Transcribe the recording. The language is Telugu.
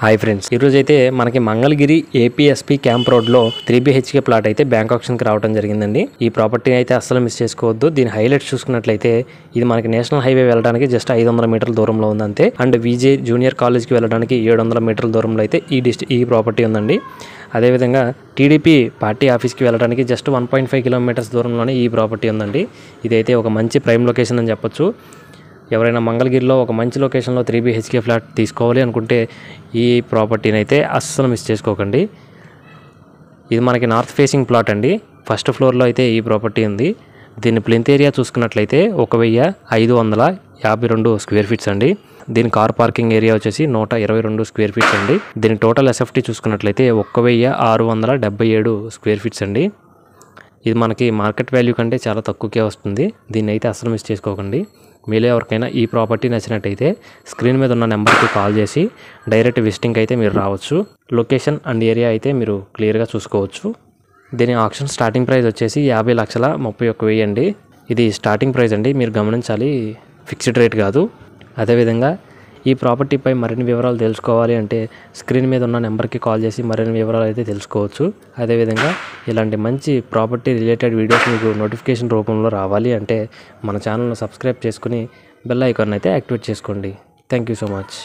హాయ్ ఫ్రెండ్స్, ఈరోజు అయితే మనకి మంగళగిరి ఏపీఎస్పీ క్యాంప్ రోడ్లో 3BHK ప్లాట్ అయితే బ్యాంక్ ఆప్షన్కి రావడం జరిగిందండి. ఈ ప్రాపర్టీ అయితే అస్సలు మిస్ చేసుకోవద్దు. దీని హైలైట్స్ చూసుకున్నట్లయితే ఇది మనకి నేషనల్ హైవే వెళ్ళడానికి జస్ట్ 500 మీటర్ల దూరంలో ఉంది అంతే. అండ్ విజే జూనియర్ కాలేజ్కి వెళ్ళడానికి 700 మీటర్ల దూరంలో అయితే ఈ ప్రాపర్టీ ఉందండి. అదేవిధంగా టీడీపీ పార్టీ ఆఫీస్కి వెళ్ళడానికి జస్ట్ 1.5 కిలోమీటర్స్ దూరంలోనే ఈ ప్రాపర్టీ ఉందండి. ఇదైతే ఒక మంచి ప్రైమ్ లొకేషన్ అని చెప్పొచ్చు. ఎవరైనా మంగళగిరిలో ఒక మంచి లొకేషన్లో 3BHK ఫ్లాట్ తీసుకోవాలి అనుకుంటే ఈ ప్రాపర్టీని అయితే అస్సలు మిస్ చేసుకోకండి. ఇది మనకి నార్త్ ఫేసింగ్ ప్లాట్ అండి. ఫస్ట్ ఫ్లోర్లో అయితే ఈ ప్రాపర్టీ ఉంది. దీని ప్లింత్ ఏరియా చూసుకున్నట్లయితే 1552 స్క్వేర్ ఫీట్స్ అండి. దీని కార్ పార్కింగ్ ఏరియా వచ్చేసి 122 స్క్వేర్ ఫీట్స్ అండి. దీని టోటల్ ఎస్ఎఫ్టీ చూసుకున్నట్లయితే 1677 స్క్వేర్ ఫీట్స్ అండి. ఇది మనకి మార్కెట్ వాల్యూ కంటే చాలా తక్కువకే వస్తుంది. దీన్ని అయితే అస్సలు మిస్ చేసుకోకండి. మీలో ఎవరికైనా ఈ ప్రాపర్టీ నచ్చినట్టయితే స్క్రీన్ మీద ఉన్న నెంబర్కి కాల్ చేసి డైరెక్ట్ విజిటింగ్ అయితే మీరు రావచ్చు. లొకేషన్ అండ్ ఏరియా అయితే మీరు క్లియర్గా చూసుకోవచ్చు. దీని ఆప్షన్ స్టార్టింగ్ ప్రైస్ వచ్చేసి 50,31,000 అండి. ఇది స్టార్టింగ్ ప్రైస్ అండి, మీరు గమనించాలి, ఫిక్స్డ్ రేట్ కాదు. అదేవిధంగా ఈ ప్రాపర్టీపై మరిన్ని వివరాలు తెలుసుకోవాలి అంటే స్క్రీన్ మీద ఉన్న నెంబర్కి కాల్ చేసి మరిన్ని వివరాలు అయితే తెలుసుకోవచ్చు. అదేవిధంగా ఇలాంటి మంచి ప్రాపర్టీ రిలేటెడ్ వీడియోస్ మీకు నోటిఫికేషన్ రూపంలో రావాలి అంటే మన ఛానల్ను సబ్స్క్రైబ్ చేసుకుని బెల్ ఐకాన్ అయితే యాక్టివేట్ చేసుకోండి. Thank you so much.